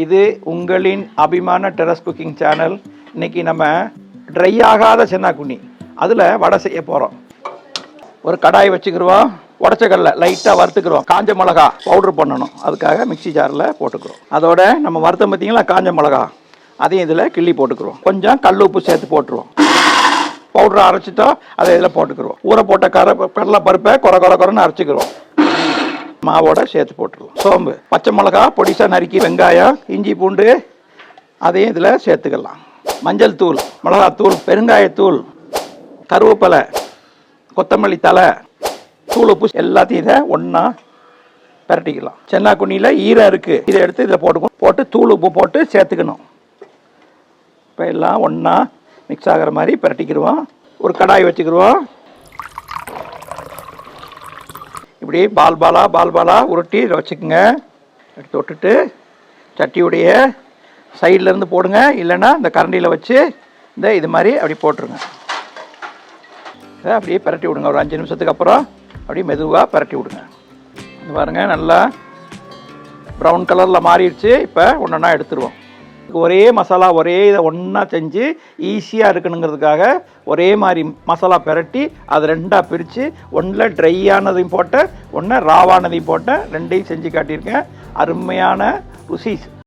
இது உங்களின் அபிமான டெரஸ் குக்கிங் சேனல். இன்றைக்கி நம்ம ட்ரை ஆகாத சென்னாக்குண்ணி அதில் வடை செய்ய போகிறோம். ஒரு கடாய் வச்சுக்கிடுவோம். உடச்சக்கடலை லைட்டாக வறுத்துக்கிறோம். காஞ்ச மிளகா பவுட்ரு பண்ணணும், அதுக்காக மிக்சி ஜாரில் போட்டுக்கிறோம். அதோட நம்ம வறுத்தம் பார்த்தீங்களா காஞ்ச மிளகா, அதையும் இதில் கிள்ளி போட்டுக்கிறோம். கொஞ்சம் கல் உப்பு சேர்த்து போட்டுருவோம். பவுட்ரு அரைச்சிட்டோம், அதை இதில் போட்டுக்கிறோம். ஊற போட்ட கடலை பருப்பை குறைன்னு அரைச்சிக்கிறோம். மாவோட சேர்த்து போட்டுருவோம். சோம்பு, பச்சை மிளகா பொடிசாக நறுக்கி, வெங்காயம், இஞ்சி பூண்டு அதையும் இதில் சேர்த்துக்கலாம். மஞ்சள் தூள், மிளகாத்தூள், பெருங்காயத்தூள், கருவேப்பிலை, கொத்தமல்லி தலை, தூள் உப்பு எல்லாத்தையும் இதை ஒன்றா பரட்டிக்கலாம். சென்னாக்குண்ணியில் ஈரம் இருக்குது, இதை எடுத்து இதில் போட்டு தூள் உப்பு போட்டு சேர்த்துக்கணும். இப்போ எல்லாம் ஒன்றா மிக்ஸ் ஆகிற மாதிரி பரட்டிக்கிடுவோம். ஒரு கடாய் வச்சுக்கிடுவோம். இப்படி பால் பாலா உருட்டி இதை வச்சுக்கோங்க. எடுத்து விட்டுட்டு சட்டியுடைய சைட்லேருந்து போடுங்க, இல்லைன்னா இந்த கரண்டியில் வச்சு இது மாதிரி அப்படி போட்டுருங்க. இதை அப்படியே பரட்டி விடுங்க. ஒரு 5 நிமிஷத்துக்கு அப்புறம் அப்படியே மெதுவாக பரட்டி விடுங்க. இது பாருங்கள், நல்லா ப்ரௌன் கலரில் மாறிடுச்சு. இப்போ ஒன்றா எடுத்துருவோம். ஒரே மசாலா ஒரே இதை ஒன்றா செஞ்சு ஈஸியாக இருக்கணுங்கிறதுக்காக ஒரே மாதிரி மசாலா பரட்டி அதை ரெண்டாக பிரித்து ஒன்றில் ட்ரையானதையும் போட்ட, ஒன்று ராவானதையும் போட்ட, ரெண்டையும் செஞ்சு காட்டியிருக்கேன். அருமையான ருசி.